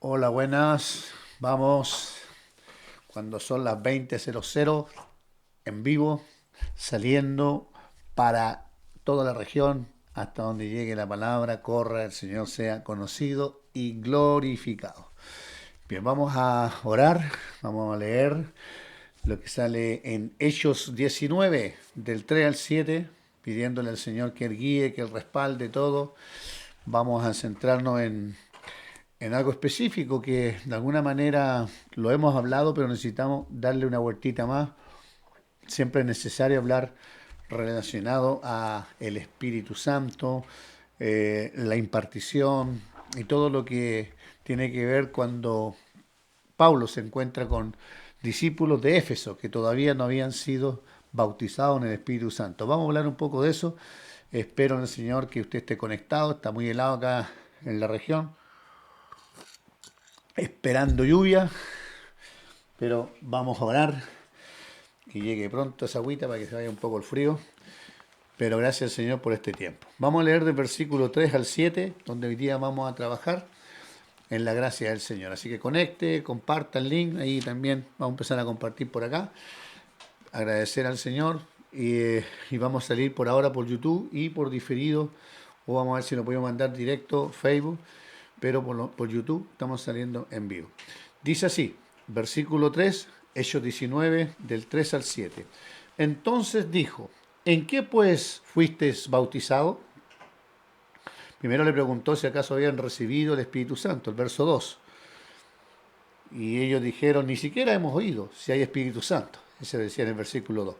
Hola, buenas. Vamos cuando son las 20:00 en vivo, saliendo para toda la región, hasta donde llegue la palabra, corra, el Señor sea conocido y glorificado. Bien, vamos a orar, vamos a leer lo que sale en Hechos 19, del 3 al 7, pidiéndole al Señor que Él guíe, que Él respalde todo. Vamos a centrarnos en algo específico que de alguna manera lo hemos hablado, pero necesitamos darle una vueltita más. Siempre es necesario hablar relacionado a el Espíritu Santo, la impartición y todo lo que tiene que ver cuando Pablo se encuentra con discípulos de Éfeso que todavía no habían sido bautizados en el Espíritu Santo. Vamos a hablar un poco de eso. Espero en el Señor que usted esté conectado. Está muy helado acá en la región, esperando lluvia, pero vamos a orar que llegue pronto esa agüita para que se vaya un poco el frío. Pero gracias al Señor por este tiempo. Vamos a leer del versículo 3 al 7, donde hoy día vamos a trabajar en la gracia del Señor. Así que conecte, comparta el link, ahí también vamos a empezar a compartir por acá. Agradecer al Señor y vamos a salir por ahora por YouTube y por diferido, o vamos a ver si lo podemos mandar directo Facebook, pero por YouTube estamos saliendo en vivo. Dice así, versículo 3, Hechos 19, del 3 al 7. Entonces dijo, ¿en qué pues fuisteis bautizados? Primero le preguntó si acaso habían recibido el Espíritu Santo, el verso 2. Y ellos dijeron, ni siquiera hemos oído si hay Espíritu Santo. Ese decía en el versículo 2.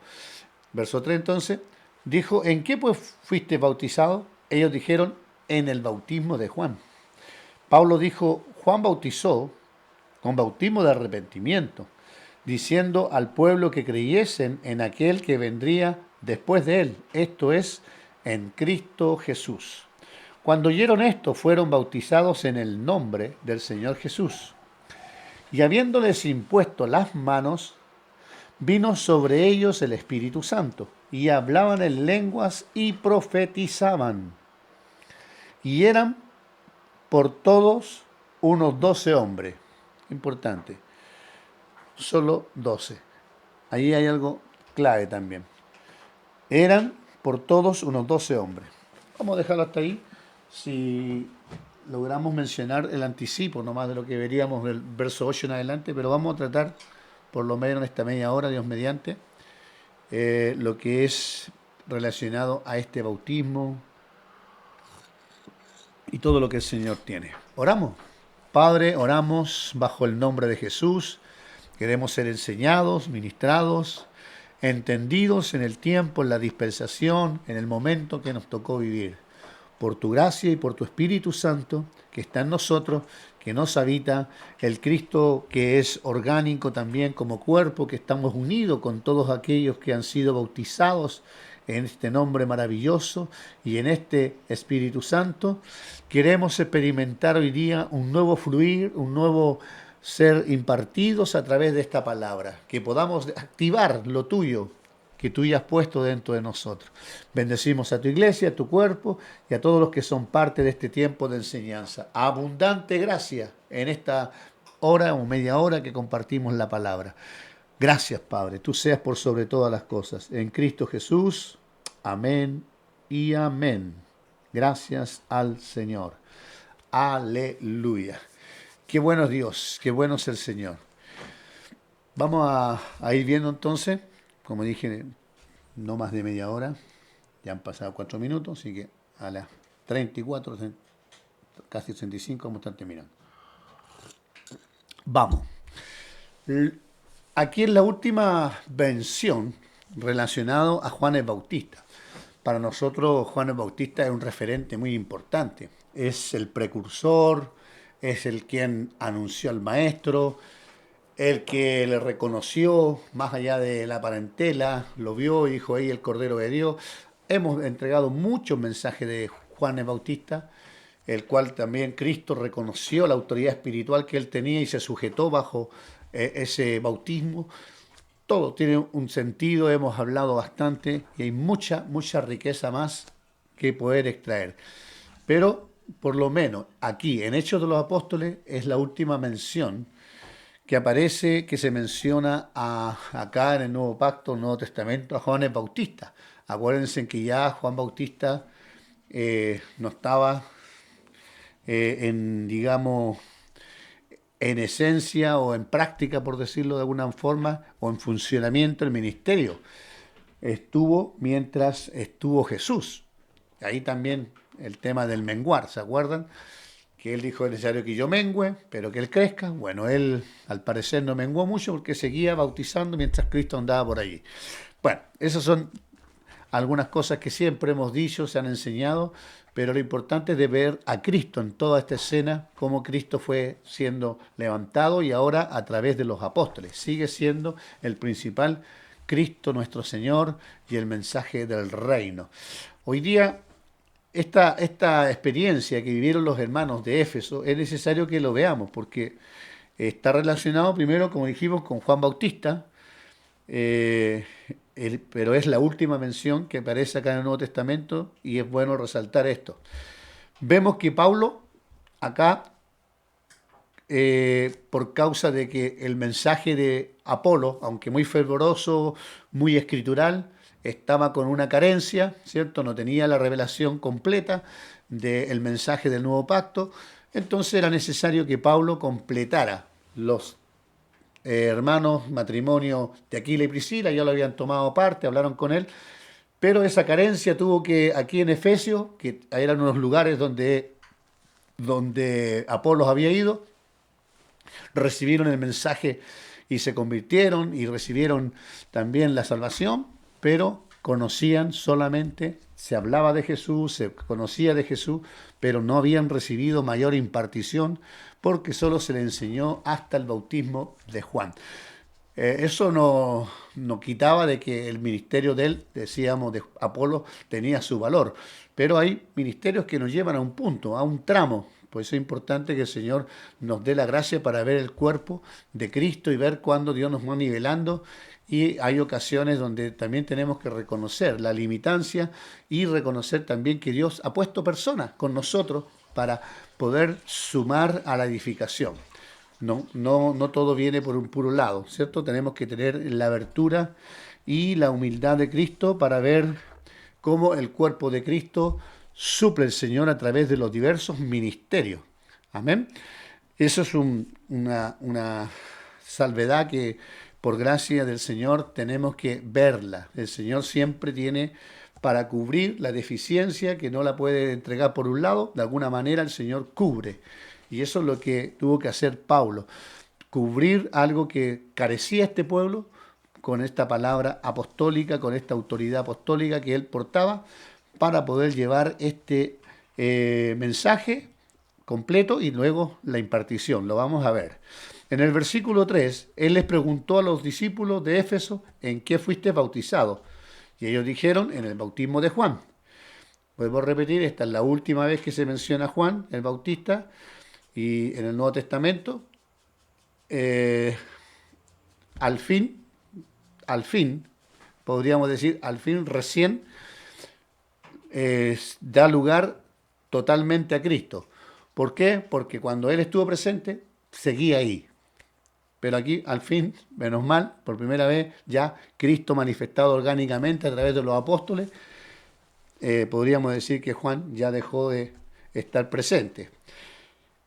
Verso 3 entonces, dijo, ¿en qué pues fuiste bautizado? Ellos dijeron, en el bautismo de Juan. Pablo dijo, Juan bautizó con bautismo de arrepentimiento, diciendo al pueblo que creyesen en aquel que vendría después de él, esto es, en Cristo Jesús. Cuando oyeron esto, fueron bautizados en el nombre del Señor Jesús. Y habiéndoles impuesto las manos, vino sobre ellos el Espíritu Santo, y hablaban en lenguas y profetizaban. Y eran por todos unos 12 hombres. Importante, solo 12. Ahí hay algo clave también. Eran por todos unos 12 hombres. Vamos a dejarlo hasta ahí. Si logramos mencionar el anticipo nomás de lo que veríamos del verso 8 en adelante, pero vamos a tratar, por lo menos en esta media hora, Dios mediante, lo que es relacionado a este bautismo y todo lo que el Señor tiene. Oramos. Padre, oramos bajo el nombre de Jesús. Queremos ser enseñados, ministrados, entendidos en el tiempo, en la dispensación, en el momento que nos tocó vivir. Por tu gracia y por tu Espíritu Santo que está en nosotros, que nos habita, el Cristo que es orgánico también como cuerpo, que estamos unidos con todos aquellos que han sido bautizados en este nombre maravilloso y en este Espíritu Santo. Queremos experimentar hoy día un nuevo fluir, un nuevo ser impartidos a través de esta palabra, que podamos activar lo tuyo, que tú ya has puesto dentro de nosotros. Bendecimos a tu iglesia, a tu cuerpo y a todos los que son parte de este tiempo de enseñanza. Abundante gracia en esta hora o media hora que compartimos la palabra. Gracias, Padre. Tú seas por sobre todas las cosas. En Cristo Jesús. Amén y amén. Gracias al Señor. Aleluya. Qué bueno es Dios, qué bueno es el Señor. Vamos a ir viendo entonces, como dije, no más de media hora. Ya han pasado 4 minutos, así que a las 34, casi 35 vamos a estar terminando. Vamos. Aquí es la última mención relacionado a Juan el Bautista. Para nosotros Juan el Bautista es un referente muy importante. Es el precursor, es el quien anunció al maestro, el que le reconoció más allá de la parentela, lo vio y dijo, ahí el Cordero de Dios. Hemos entregado muchos mensajes de Juan el Bautista, el cual también Cristo reconoció la autoridad espiritual que él tenía y se sujetó bajo ese bautismo. Todo tiene un sentido, hemos hablado bastante y hay mucha, mucha riqueza más que poder extraer. Pero por lo menos aquí, en Hechos de los Apóstoles, es la última mención que aparece, que se menciona acá en el Nuevo Pacto, el Nuevo Testamento, a Juan el Bautista. Acuérdense que ya Juan Bautista no estaba digamos, en esencia o en práctica, por decirlo de alguna forma, o en funcionamiento el ministerio. Estuvo mientras estuvo Jesús. Ahí también el tema del menguar, ¿se acuerdan? Que él dijo es necesario que yo mengüe, pero que él crezca. Bueno, él al parecer no menguó mucho porque seguía bautizando mientras Cristo andaba por allí. Bueno, esas son algunas cosas que siempre hemos dicho, se han enseñado, pero lo importante es de ver a Cristo en toda esta escena, cómo Cristo fue siendo levantado y ahora a través de los apóstoles. Sigue siendo el principal Cristo nuestro Señor y el mensaje del reino. Hoy día, esta experiencia que vivieron los hermanos de Éfeso es necesario que lo veamos porque está relacionado primero, como dijimos, con Juan Bautista, eh, pero es la última mención que aparece acá en el Nuevo Testamento y es bueno resaltar esto. Vemos que Pablo acá, por causa de que el mensaje de Apolo, aunque muy fervoroso, muy escritural, estaba con una carencia, ¿cierto? No tenía la revelación completa del mensaje del nuevo pacto, entonces era necesario que Pablo completara los hermanos, matrimonio de Aquila y Priscila, ya lo habían tomado parte, hablaron con él, pero esa carencia tuvo que, aquí en Efesios, que eran unos lugares donde Apolos había ido, recibieron el mensaje y se convirtieron y recibieron también la salvación, pero conocían solamente, se hablaba de Jesús, se conocía de Jesús, pero no habían recibido mayor impartición porque solo se le enseñó hasta el bautismo de Juan. Eso no quitaba de que el ministerio de él, decíamos, de Apolo, tenía su valor. Pero hay ministerios que nos llevan a un punto, a un tramo. Por eso es importante que el Señor nos dé la gracia para ver el cuerpo de Cristo y ver cuándo Dios nos va nivelando. Y hay ocasiones donde también tenemos que reconocer la limitancia y reconocer también que Dios ha puesto personas con nosotros para poder sumar a la edificación. No todo viene por un puro lado, ¿cierto? Tenemos que tener la abertura y la humildad de Cristo para ver cómo el cuerpo de Cristo suple el Señor a través de los diversos ministerios. Amén. Eso es una salvedad que por gracia del Señor tenemos que verla. El Señor siempre tiene para cubrir la deficiencia que no la puede entregar por un lado, de alguna manera el Señor cubre. Y eso es lo que tuvo que hacer Pablo, cubrir algo que carecía este pueblo con esta palabra apostólica, con esta autoridad apostólica que él portaba, para poder llevar este mensaje completo y luego la impartición. Lo vamos a ver. En el versículo 3, él les preguntó a los discípulos de Éfeso, ¿en qué fuiste bautizados? Y ellos dijeron, en el bautismo de Juan. Vuelvo a repetir, esta es la última vez que se menciona a Juan, el Bautista, y en el Nuevo Testamento, al fin, podríamos decir, al fin recién da lugar totalmente a Cristo. ¿Por qué? Porque cuando Él estuvo presente, seguía ahí. Pero aquí, al fin, menos mal, por primera vez, ya Cristo manifestado orgánicamente a través de los apóstoles, podríamos decir que Juan ya dejó de estar presente.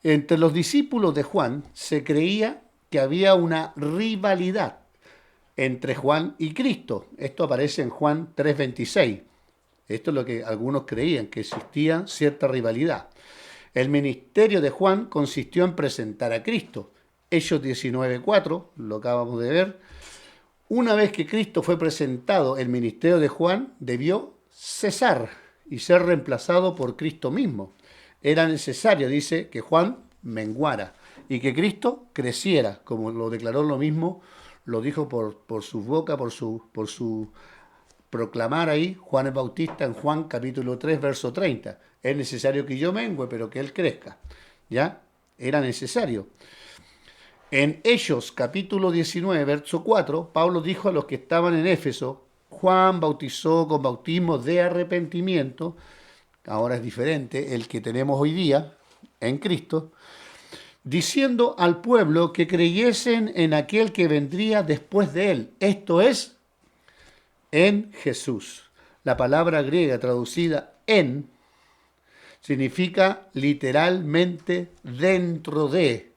Entre los discípulos de Juan se creía que había una rivalidad entre Juan y Cristo. Esto aparece en Juan 3:26. Esto es lo que algunos creían, que existía cierta rivalidad. El ministerio de Juan consistió en presentar a Cristo. Hechos 19:4, lo acabamos de ver. Una vez que Cristo fue presentado, el ministerio de Juan debió cesar y ser reemplazado por Cristo mismo. Era necesario, dice, que Juan menguara y que Cristo creciera, como lo declaró lo mismo, lo dijo por su boca, por su proclamar ahí Juan el Bautista en Juan capítulo 3, verso 30. Es necesario que yo mengue, pero que él crezca. ¿Ya? Era necesario. En Hechos capítulo 19, verso 4, Pablo dijo a los que estaban en Éfeso, Juan bautizó con bautismo de arrepentimiento, ahora es diferente, el que tenemos hoy día en Cristo, diciendo al pueblo que creyesen en aquel que vendría después de él, esto es, en Jesús. La palabra griega traducida en significa literalmente dentro de.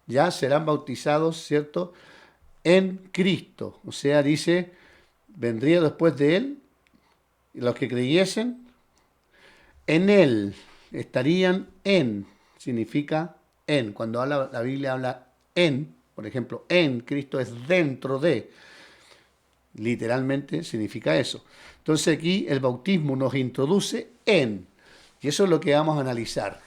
Ya serán bautizados, ¿cierto? En Cristo. O sea, dice, vendría después de él, y los que creyesen en él, estarían en, significa en. Cuando habla, la Biblia habla en, por ejemplo, en Cristo es dentro de. Literalmente significa eso. Entonces aquí el bautismo nos introduce en, y eso es lo que vamos a analizar.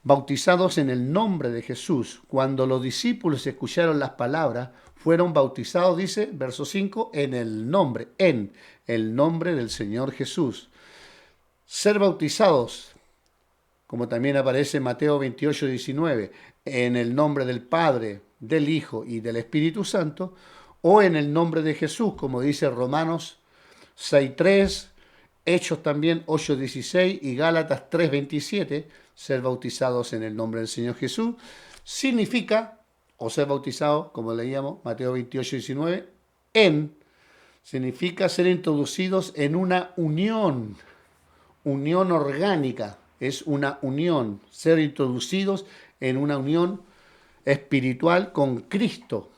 Bautizados en el nombre de Jesús. Cuando los discípulos escucharon las palabras, fueron bautizados, dice, verso 5, en el nombre del Señor Jesús. Ser bautizados, como también aparece en Mateo 28, 19, en el nombre del Padre, del Hijo y del Espíritu Santo, o en el nombre de Jesús, como dice Romanos 6.3, Hechos también 8.16 y Gálatas 3.27, ser bautizados en el nombre del Señor Jesús, significa, o ser bautizado, como leíamos, Mateo 28.19, significa ser introducidos en una unión orgánica, es una unión, ser introducidos en una unión espiritual con Cristo.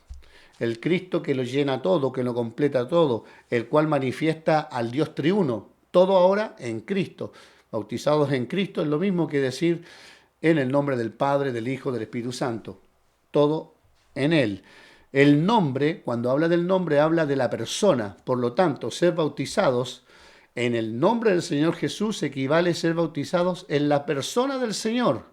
El Cristo que lo llena todo, que lo completa todo, el cual manifiesta al Dios triuno, todo ahora en Cristo. Bautizados en Cristo es lo mismo que decir en el nombre del Padre, del Hijo, del Espíritu Santo. Todo en Él. El nombre, cuando habla del nombre, habla de la persona. Por lo tanto, ser bautizados en el nombre del Señor Jesús equivale a ser bautizados en la persona del Señor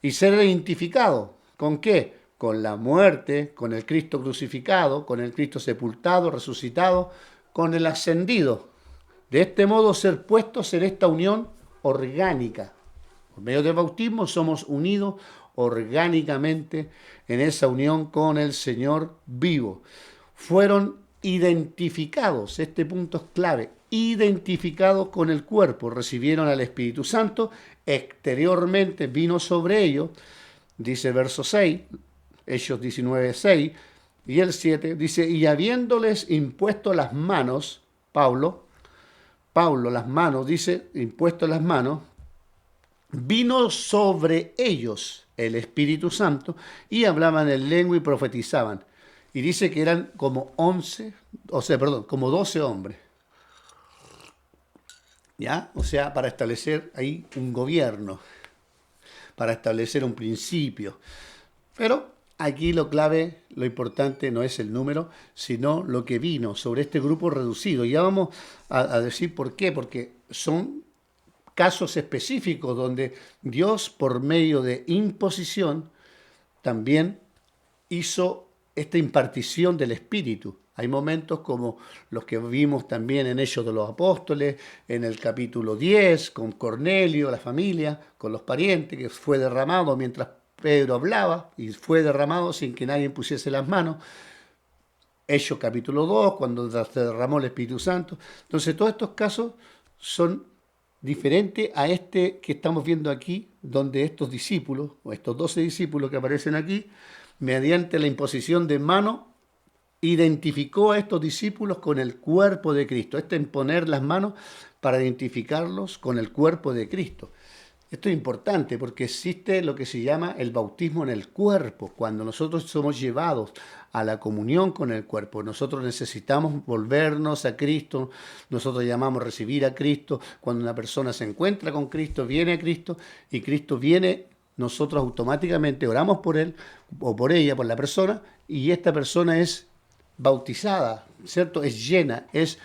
y ser identificado. ¿Con qué? Con la muerte, con el Cristo crucificado, con el Cristo sepultado, resucitado, con el ascendido. De este modo ser puestos en esta unión orgánica. Por medio del bautismo somos unidos orgánicamente en esa unión con el Señor vivo. Fueron identificados, este punto es clave, identificados con el cuerpo, recibieron al Espíritu Santo, exteriormente vino sobre ellos, dice verso 6, Hechos 19:6, y el 7, dice, y habiéndoles impuesto las manos, Pablo, las manos, dice, impuesto las manos, vino sobre ellos el Espíritu Santo, y hablaban en lengua y profetizaban. Y dice que eran como 12 hombres. ¿Ya? O sea, para establecer ahí un gobierno, para establecer un principio. Pero aquí lo clave, lo importante no es el número, sino lo que vino sobre este grupo reducido. Ya vamos a decir por qué, porque son casos específicos donde Dios, por medio de imposición, también hizo esta impartición del Espíritu. Hay momentos como los que vimos también en Hechos de los Apóstoles, en el capítulo 10, con Cornelio, la familia, con los parientes, que fue derramado mientras Pedro hablaba y fue derramado sin que nadie pusiese las manos. Hechos capítulo 2, cuando se derramó el Espíritu Santo. Entonces todos estos casos son diferentes a este que estamos viendo aquí, donde estos discípulos, o estos 12 discípulos que aparecen aquí, mediante la imposición de mano, identificó a estos discípulos con el cuerpo de Cristo. Esto en poner las manos para identificarlos con el cuerpo de Cristo. Esto es importante porque existe lo que se llama el bautismo en el cuerpo. Cuando nosotros somos llevados a la comunión con el cuerpo, nosotros necesitamos volvernos a Cristo, nosotros llamamos recibir a Cristo. Cuando una persona se encuentra con Cristo, viene a Cristo y Cristo viene, nosotros automáticamente oramos por él o por ella, por la persona, y esta persona es bautizada, ¿cierto? Es llena, es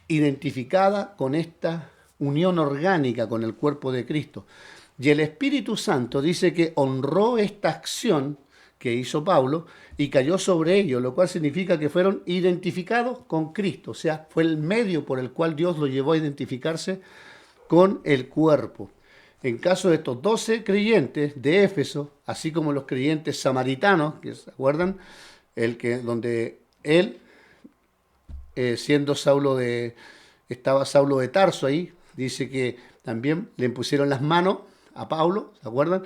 identificada con esta unión orgánica con el cuerpo de Cristo. Y el Espíritu Santo dice que honró esta acción que hizo Pablo y cayó sobre ellos, lo cual significa que fueron identificados con Cristo. O sea, fue el medio por el cual Dios lo llevó a identificarse con el cuerpo. En caso de estos 12 creyentes de Éfeso, así como los creyentes samaritanos, que se acuerdan, donde él, siendo estaba Saulo de Tarso ahí, dice que también le impusieron las manos a Pablo, ¿se acuerdan?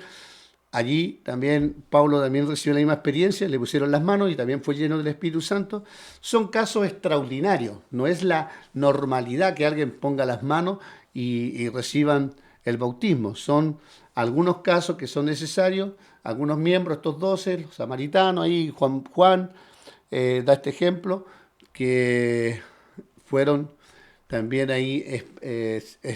Allí también Pablo también recibió la misma experiencia, le pusieron las manos y también fue lleno del Espíritu Santo. Son casos extraordinarios, no es la normalidad que alguien ponga las manos y reciban el bautismo. Son algunos casos que son necesarios, algunos miembros, estos 12, los samaritanos, ahí Juan da este ejemplo, que fueron también ahí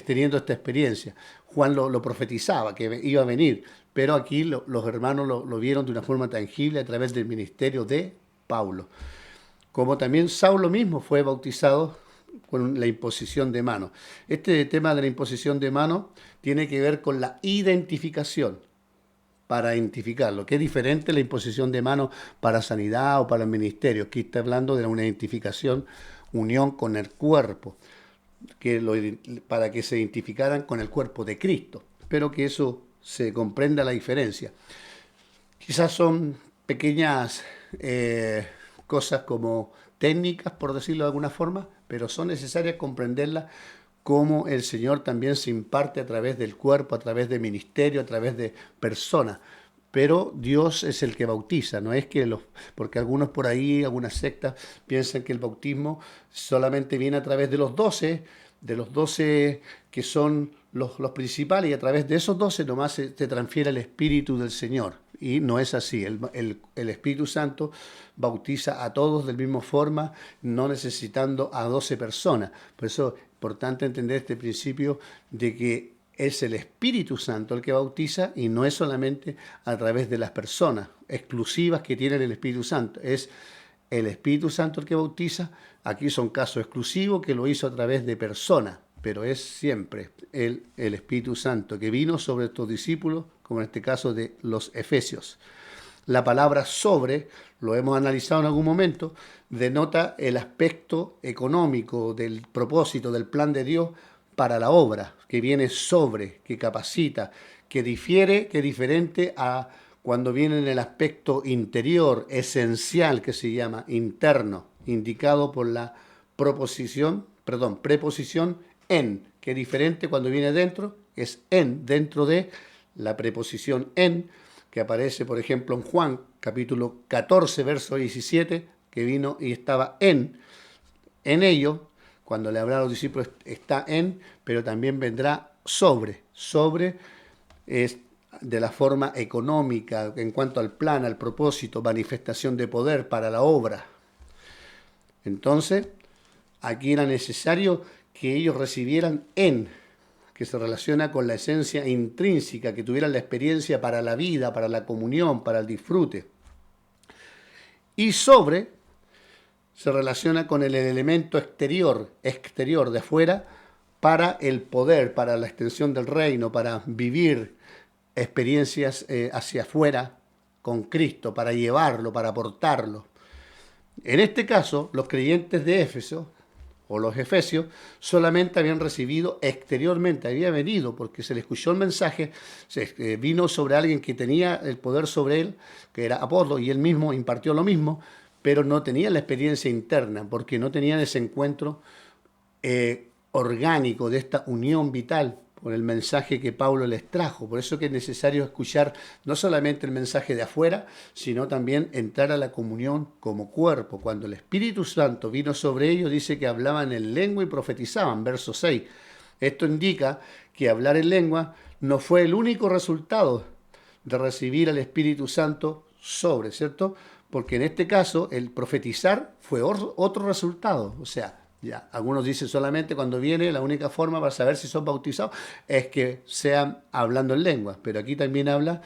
teniendo esta experiencia. Juan lo profetizaba, que iba a venir, pero aquí los hermanos lo vieron de una forma tangible a través del ministerio de Pablo. Como también Saulo mismo fue bautizado con la imposición de manos. Este tema de la imposición de manos tiene que ver con la identificación, para identificarlo, que es diferente la imposición de manos para sanidad o para el ministerio. Aquí está hablando de una identificación, unión con el cuerpo, para que se identificaran con el cuerpo de Cristo. Espero que eso se comprenda la diferencia. Quizás son pequeñas cosas como técnicas, por decirlo de alguna forma, pero son necesarias comprenderlas, cómo el Señor también se imparte a través del cuerpo, a través de ministerio, a través de personas. Pero Dios es el que bautiza, no es que porque algunos por ahí, algunas sectas, piensan que el bautismo solamente viene a través de los 12 que son los principales, y a través de esos 12 nomás se transfiere el Espíritu del Señor. Y no es así, el Espíritu Santo bautiza a todos de la misma forma, no necesitando a 12 personas. Por eso es importante entender este principio de que es el Espíritu Santo el que bautiza y no es solamente a través de las personas exclusivas que tienen el Espíritu Santo. Es el Espíritu Santo el que bautiza. Aquí son casos exclusivos que lo hizo a través de personas, pero es siempre el Espíritu Santo que vino sobre estos discípulos, como en este caso de los Efesios. La palabra sobre, lo hemos analizado en algún momento, denota el aspecto económico del propósito, del plan de Dios para la obra, que viene sobre, que capacita, que difiere, que es diferente a cuando viene en el aspecto interior, esencial, que se llama interno, indicado por la preposición en, que es diferente cuando viene dentro, es en, dentro de la preposición en, que aparece, por ejemplo, en Juan, capítulo 14, verso 17, que vino y estaba en ellos. Cuando le habla a los discípulos está en, pero también vendrá sobre. Sobre es de la forma económica, en cuanto al plan, al propósito, manifestación de poder para la obra. Entonces, aquí era necesario que ellos recibieran en, que se relaciona con la esencia intrínseca, que tuvieran la experiencia para la vida, para la comunión, para el disfrute. Y sobre se relaciona con el elemento exterior de afuera, para el poder, para la extensión del reino, para vivir experiencias hacia afuera con Cristo, para llevarlo, para aportarlo. En este caso, los creyentes de Éfeso, o los efesios, solamente habían recibido exteriormente, había venido, porque se le escuchó el mensaje, vino sobre alguien que tenía el poder sobre él, que era Apolo, y él mismo impartió lo mismo, pero no tenían la experiencia interna, porque no tenían ese encuentro orgánico de esta unión vital por el mensaje que Pablo les trajo. Por eso que es necesario escuchar no solamente el mensaje de afuera, sino también entrar a la comunión como cuerpo. Cuando el Espíritu Santo vino sobre ellos, dice que hablaban en lengua y profetizaban, verso 6. Esto indica que hablar en lengua no fue el único resultado de recibir al Espíritu Santo sobre, ¿cierto? Porque en este caso el profetizar fue otro resultado. O sea, ya, algunos dicen solamente cuando viene la única forma para saber si son bautizados es que sean hablando en lenguas, pero aquí también habla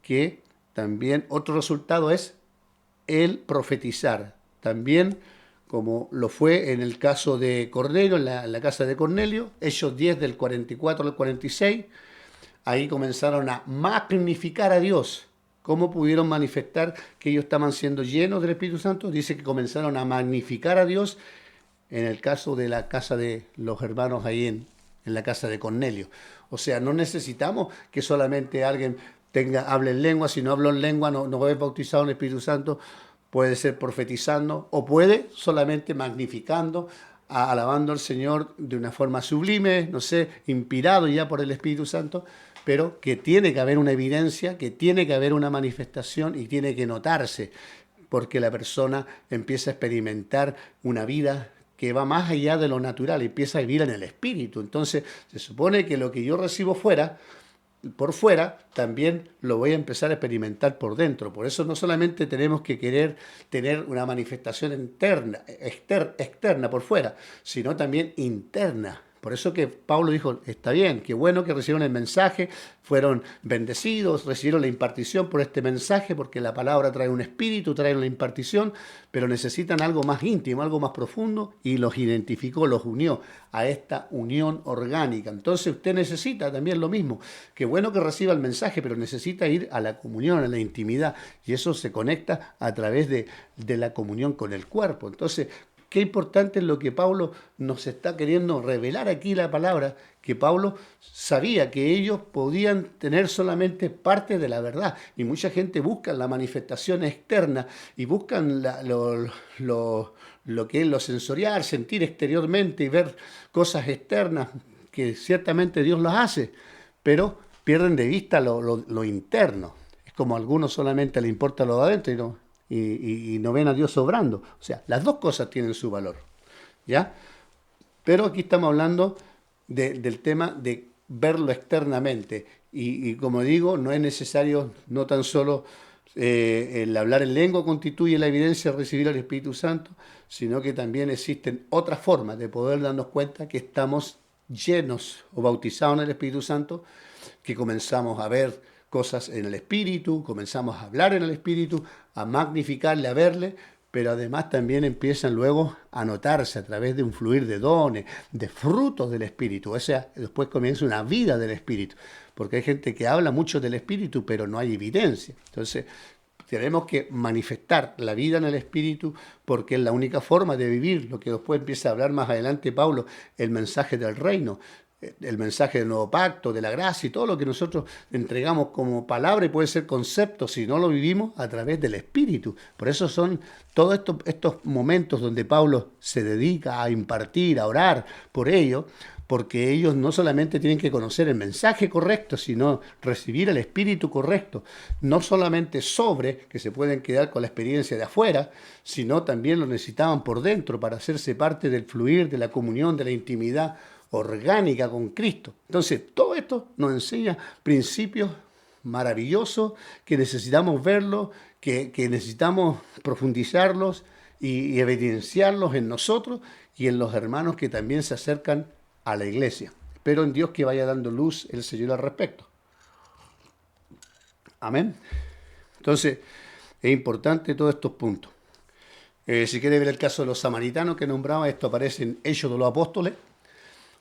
que también otro resultado es el profetizar. También, como lo fue en el caso de Cornelio, en la casa de Cornelio, Hechos 10 del 44 al 46, ahí comenzaron a magnificar a Dios. ¿Cómo pudieron manifestar que ellos estaban siendo llenos del Espíritu Santo? Dice que comenzaron a magnificar a Dios en el caso de la casa de los hermanos ahí en la casa de Cornelio. O sea, no necesitamos que solamente alguien hable en lengua. Si no hablo en lengua, no es bautizado en el Espíritu Santo, puede ser profetizando o puede solamente magnificando alabando al Señor de una forma sublime, no sé, inspirado ya por el Espíritu Santo, pero que tiene que haber una evidencia, que tiene que haber una manifestación y tiene que notarse, porque la persona empieza a experimentar una vida que va más allá de lo natural, empieza a vivir en el Espíritu. Entonces, se supone que lo que yo recibo por fuera, también lo voy a empezar a experimentar por dentro. Por eso no solamente tenemos que querer tener una manifestación externa por fuera, sino también interna. Por eso que Pablo dijo, está bien, qué bueno que recibieron el mensaje, fueron bendecidos, recibieron la impartición por este mensaje, porque la palabra trae un espíritu, trae una impartición, pero necesitan algo más íntimo, algo más profundo, y los identificó, los unió a esta unión orgánica. Entonces usted necesita también lo mismo. Qué bueno que reciba el mensaje, pero necesita ir a la comunión, a la intimidad, y eso se conecta a través de la comunión con el cuerpo. Entonces, qué importante es lo que Pablo nos está queriendo revelar aquí la palabra, que Pablo sabía que ellos podían tener solamente parte de la verdad. Y mucha gente busca la manifestación externa y buscan lo que es lo sensorial, sentir exteriormente y ver cosas externas que ciertamente Dios las hace, pero pierden de vista lo interno. Es como a algunos solamente le importa lo de adentro y no ven a Dios obrando. O sea, las dos cosas tienen su valor, ¿ya? Pero aquí estamos hablando del tema de verlo externamente. Y como digo, no es necesario, no tan solo el hablar en lengua constituye la evidencia de recibir al Espíritu Santo, sino que también existen otras formas de poder darnos cuenta que estamos llenos o bautizados en el Espíritu Santo, que comenzamos a ver cosas en el Espíritu, comenzamos a hablar en el Espíritu, a magnificarle, a verle, pero además también empiezan luego a notarse a través de un fluir de dones, de frutos del Espíritu. O sea, después comienza una vida del Espíritu, porque hay gente que habla mucho del Espíritu, pero no hay evidencia. Entonces, tenemos que manifestar la vida en el Espíritu porque es la única forma de vivir, lo que después empieza a hablar más adelante Pablo, el mensaje del reino, el mensaje del nuevo pacto, de la gracia y todo lo que nosotros entregamos como palabra y puede ser concepto si no lo vivimos a través del Espíritu. Por eso son todos estos momentos donde Pablo se dedica a impartir, a orar por ello, porque ellos no solamente tienen que conocer el mensaje correcto, sino recibir el espíritu correcto. No solamente sobre, que se pueden quedar con la experiencia de afuera, sino también lo necesitaban por dentro para hacerse parte del fluir, de la comunión, de la intimidad orgánica con Cristo. Entonces, todo esto nos enseña principios maravillosos que necesitamos verlos, que necesitamos profundizarlos y evidenciarlos en nosotros y en los hermanos que también se acercan a la iglesia. Espero en Dios que vaya dando luz el Señor al respecto. Amén. Entonces, es importante todos estos puntos. Si quiere ver el caso de los samaritanos que nombraba, esto aparece en Hechos de los Apóstoles,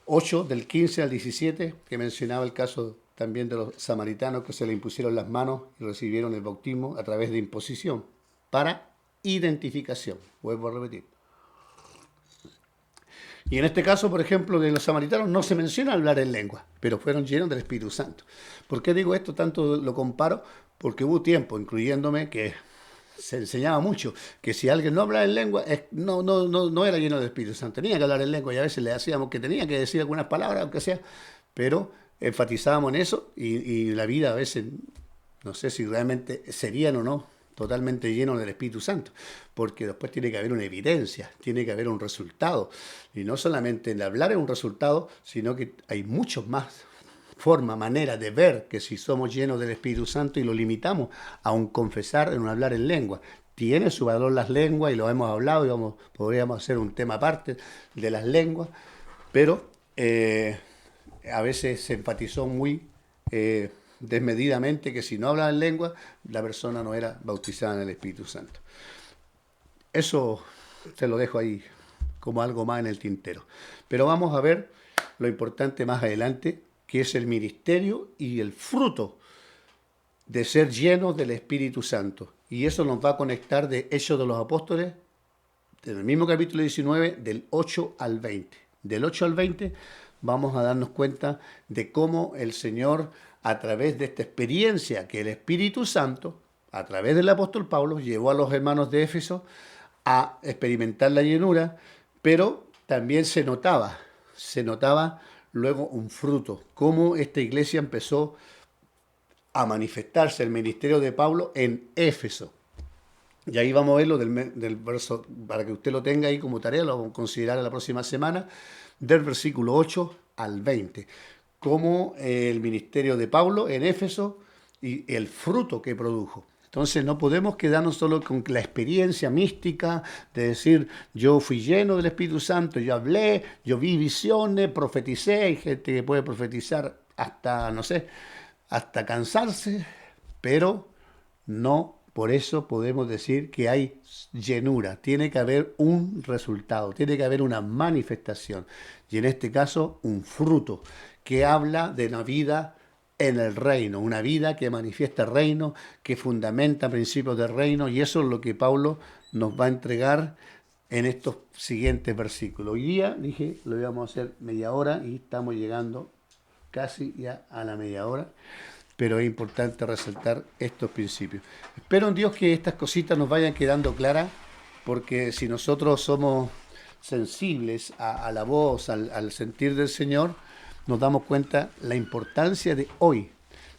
8 del 15 al 17, que mencionaba el caso también de los samaritanos que se le impusieron las manos y recibieron el bautismo a través de imposición para identificación. Vuelvo a repetir. Y en este caso, por ejemplo, de los samaritanos no se menciona hablar en lengua, pero fueron llenos del Espíritu Santo. ¿Por qué digo esto? Tanto lo comparo, porque hubo tiempo, incluyéndome, que se enseñaba mucho que si alguien no hablaba en lengua, no era lleno del Espíritu Santo, tenía que hablar en lengua y a veces le hacíamos que tenía que decir algunas palabras, aunque sea, pero enfatizábamos en eso y la vida a veces, no sé si realmente serían o no totalmente llenos del Espíritu Santo, porque después tiene que haber una evidencia, tiene que haber un resultado, y no solamente el hablar es un resultado, sino que hay muchos más forma, manera de ver que si somos llenos del Espíritu Santo y lo limitamos a un confesar, en un hablar en lengua. Tiene su valor las lenguas y lo hemos hablado y podríamos hacer un tema aparte de las lenguas, pero a veces se enfatizó muy desmedidamente que si no hablaba en lengua, la persona no era bautizada en el Espíritu Santo. Eso se lo dejo ahí como algo más en el tintero. Pero vamos a ver lo importante más adelante, que es el ministerio y el fruto de ser llenos del Espíritu Santo. Y eso nos va a conectar de Hechos de los Apóstoles, en el mismo capítulo 19, del 8 al 20. Del 8 al 20 vamos a darnos cuenta de cómo el Señor, a través de esta experiencia que el Espíritu Santo, a través del apóstol Pablo, llevó a los hermanos de Éfeso a experimentar la llenura, pero también se notaba luego un fruto, cómo esta iglesia empezó a manifestarse el ministerio de Pablo en Éfeso. Y ahí vamos a verlo del verso, para que usted lo tenga ahí como tarea, lo vamos a considerar la próxima semana, del versículo 8 al 20. Cómo el ministerio de Pablo en Éfeso y el fruto que produjo. Entonces no podemos quedarnos solo con la experiencia mística de decir yo fui lleno del Espíritu Santo, yo hablé, yo vi visiones, profeticé, hay gente que puede profetizar hasta, no sé, hasta cansarse, pero no por eso podemos decir que hay llenura, tiene que haber un resultado, tiene que haber una manifestación y en este caso un fruto que habla de una vida en el reino, una vida que manifiesta el reino, que fundamenta principios del reino y eso es lo que Pablo nos va a entregar en estos siguientes versículos. Hoy día dije lo íbamos a hacer media hora y estamos llegando casi ya a la media hora, pero es importante resaltar estos principios. Espero en Dios que estas cositas nos vayan quedando claras, porque si nosotros somos sensibles a la voz, al sentir del Señor, nos damos cuenta la importancia de hoy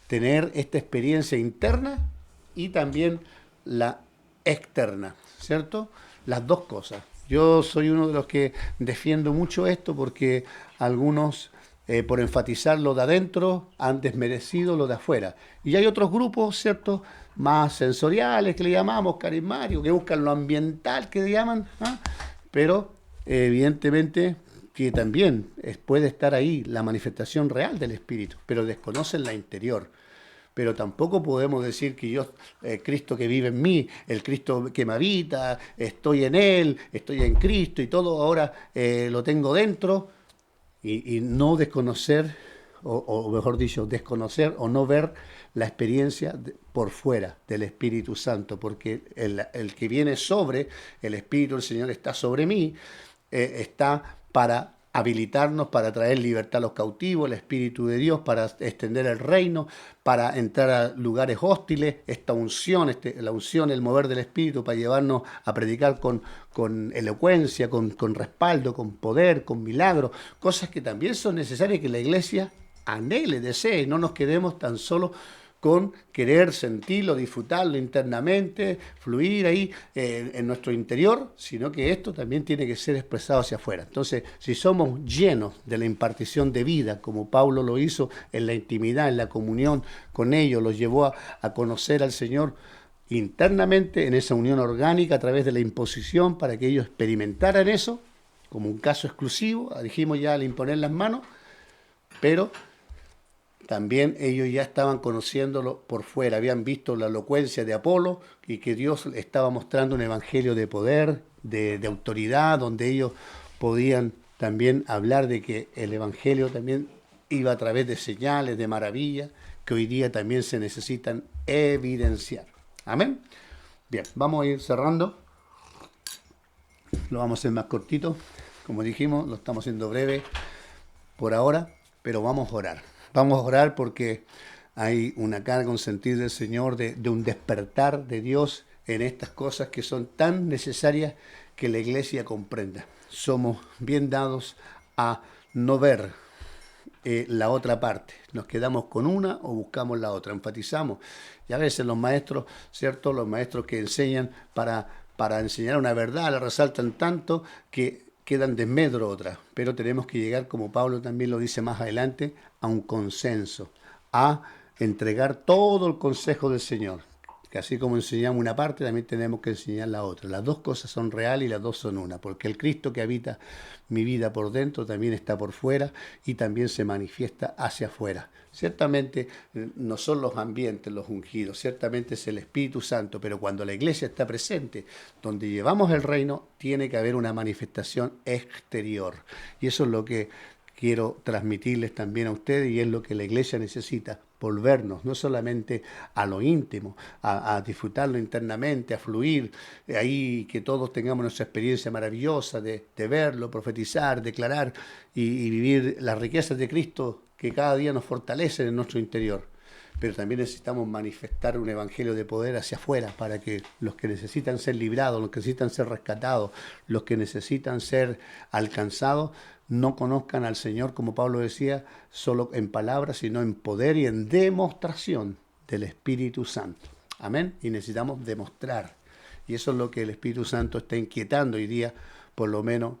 tener esta experiencia interna y también la externa, ¿cierto? Las dos cosas. Yo soy uno de los que defiendo mucho esto porque algunos por enfatizar lo de adentro, han desmerecido lo de afuera. Y hay otros grupos, ¿cierto?, más sensoriales, que le llamamos carismáticos, que buscan lo ambiental, que le llaman, ¿ah? Pero evidentemente que también puede estar ahí la manifestación real del Espíritu, pero desconocen la interior. Pero tampoco podemos decir que yo, Cristo que vive en mí, el Cristo que me habita, estoy en Él, estoy en Cristo y todo ahora lo tengo dentro, y no desconocer, o mejor dicho, desconocer o no ver la experiencia por fuera del Espíritu Santo, porque el que viene sobre, el Espíritu del Señor está sobre mí, está para habilitarnos, para traer libertad a los cautivos, el Espíritu de Dios, para extender el reino, para entrar a lugares hostiles, esta unción, la unción, el mover del Espíritu, para llevarnos a predicar con elocuencia, con respaldo, con poder, con milagros, cosas que también son necesarias que la iglesia anhele, desee, y no nos quedemos tan solo con querer sentirlo, disfrutarlo internamente, fluir ahí en nuestro interior, sino que esto también tiene que ser expresado hacia afuera. Entonces, si somos llenos de la impartición de vida, como Pablo lo hizo en la intimidad, en la comunión con ellos, los llevó a conocer al Señor internamente en esa unión orgánica a través de la imposición para que ellos experimentaran eso como un caso exclusivo, dijimos ya al imponer las manos, pero también ellos ya estaban conociéndolo por fuera, habían visto la elocuencia de Apolo y que Dios estaba mostrando un evangelio de poder, de autoridad, donde ellos podían también hablar de que el evangelio también iba a través de señales, de maravillas, que hoy día también se necesitan evidenciar. Amén. Bien, vamos a ir cerrando. Lo vamos a hacer más cortito. Como dijimos, lo estamos haciendo breve por ahora, pero vamos a orar. Vamos a orar porque hay una carga, un sentir del Señor, de un despertar de Dios en estas cosas que son tan necesarias que la iglesia comprenda. Somos bien dados a no ver la otra parte. Nos quedamos con una o buscamos la otra, enfatizamos. Y a veces los maestros, ¿cierto? Los maestros que enseñan para enseñar una verdad, la resaltan tanto que quedan desmedro otras, pero tenemos que llegar, como Pablo también lo dice más adelante, a un consenso, a entregar todo el consejo del Señor, que así como enseñamos una parte, también tenemos que enseñar la otra. Las dos cosas son reales y las dos son una, porque el Cristo que habita mi vida por dentro también está por fuera y también se manifiesta hacia afuera. Ciertamente no son los ambientes los ungidos, ciertamente es el Espíritu Santo, pero cuando la iglesia está presente, donde llevamos el reino, tiene que haber una manifestación exterior. Y eso es lo que quiero transmitirles también a ustedes y es lo que la iglesia necesita, volvernos no solamente a lo íntimo, a disfrutarlo internamente, a fluir, ahí que todos tengamos nuestra experiencia maravillosa de verlo, profetizar, declarar y vivir las riquezas de Cristo que cada día nos fortalecen en nuestro interior. pero también necesitamos manifestar un evangelio de poder hacia afuera para que los que necesitan ser librados, los que necesitan ser rescatados, los que necesitan ser alcanzados, no conozcan al Señor, como Pablo decía, solo en palabras, sino en poder y en demostración del Espíritu Santo. Amén. Y necesitamos demostrar. Y eso es lo que el Espíritu Santo está inquietando hoy día, por lo menos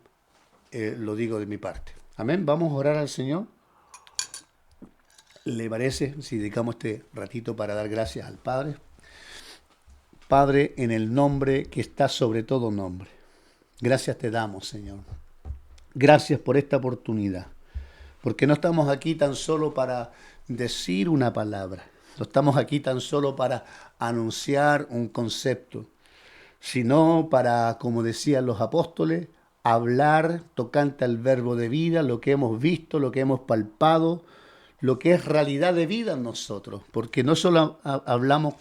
lo digo de mi parte. Amén. Vamos a orar al Señor. ¿Le parece si dedicamos este ratito para dar gracias al Padre? Padre, en el nombre que está sobre todo nombre, gracias te damos, Señor. Gracias por esta oportunidad, porque no estamos aquí tan solo para decir una palabra, no estamos aquí tan solo para anunciar un concepto, sino para, como decían los apóstoles, hablar tocante al verbo de vida, lo que hemos visto, lo que hemos palpado, lo que es realidad de vida en nosotros, porque no solo hablamos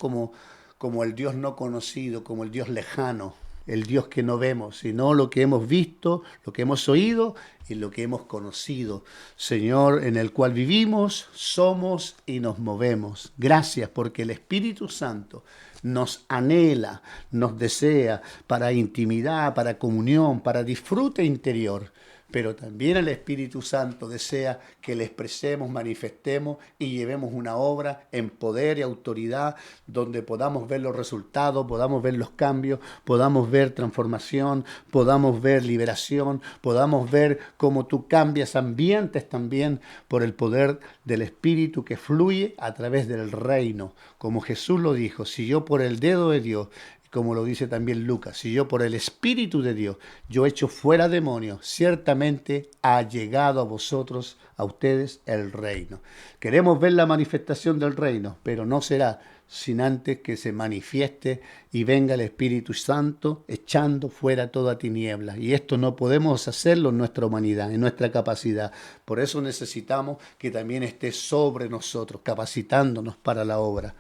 como el Dios no conocido, como el Dios lejano, el Dios que no vemos, sino lo que hemos visto, lo que hemos oído y lo que hemos conocido. Señor, en el cual vivimos, somos y nos movemos. Gracias porque el Espíritu Santo nos anhela, nos desea para intimidad, para comunión, para disfrute interior. Pero también el Espíritu Santo desea que le expresemos, manifestemos y llevemos una obra en poder y autoridad donde podamos ver los resultados, podamos ver los cambios, podamos ver transformación, podamos ver liberación, podamos ver cómo tú cambias ambientes también por el poder del Espíritu que fluye a través del reino. Como Jesús lo dijo, si yo por el dedo de Dios, como lo dice también Lucas, si yo por el Espíritu de Dios, yo echo fuera demonios, ciertamente ha llegado a vosotros, a ustedes, el reino. Queremos ver la manifestación del reino, pero no será sin antes que se manifieste y venga el Espíritu Santo echando fuera toda tiniebla. Y esto no podemos hacerlo en nuestra humanidad, en nuestra capacidad. Por eso necesitamos que también esté sobre nosotros, capacitándonos para la obra.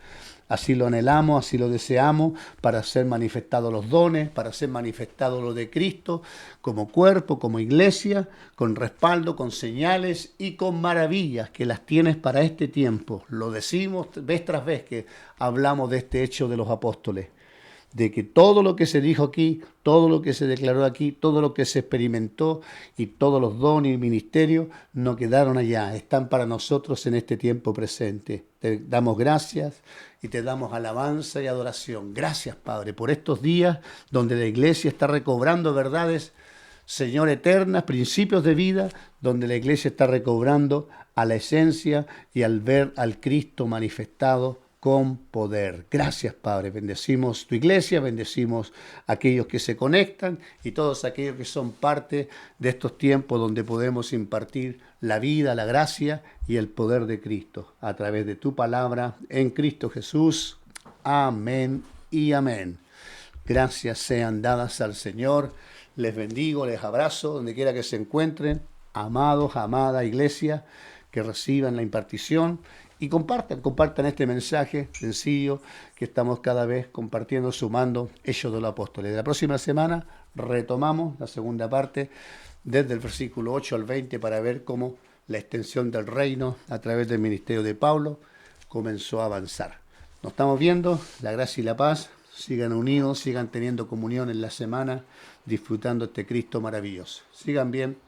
Así lo anhelamos, así lo deseamos, para ser manifestados los dones, para ser manifestado lo de Cristo, como cuerpo, como iglesia, con respaldo, con señales y con maravillas que las tienes para este tiempo. Lo decimos vez tras vez que hablamos de este hecho de los apóstoles, de que todo lo que se dijo aquí, todo lo que se declaró aquí, todo lo que se experimentó y todos los dones y ministerios no quedaron allá, están para nosotros en este tiempo presente. Te damos gracias y te damos alabanza y adoración. Gracias, Padre, por estos días donde la iglesia está recobrando verdades, Señor, eternas, principios de vida, donde la iglesia está recobrando a la esencia y al ver al Cristo manifestado con poder. Gracias, Padre. Bendecimos tu iglesia, bendecimos a aquellos que se conectan y todos aquellos que son parte de estos tiempos donde podemos impartir la vida, la gracia y el poder de Cristo a través de tu palabra en Cristo Jesús. Amén y amén. Gracias sean dadas al Señor. Les bendigo, les abrazo donde quiera que se encuentren. Amados, amada iglesia, que reciban la impartición. Y compartan este mensaje sencillo que estamos cada vez compartiendo, sumando Hechos de los Apóstoles. La próxima semana retomamos la segunda parte desde el versículo 8 al 20 para ver cómo la extensión del reino a través del ministerio de Pablo comenzó a avanzar. Nos estamos viendo, la gracia y la paz. Sigan unidos, sigan teniendo comunión en la semana, disfrutando este Cristo maravilloso. Sigan bien.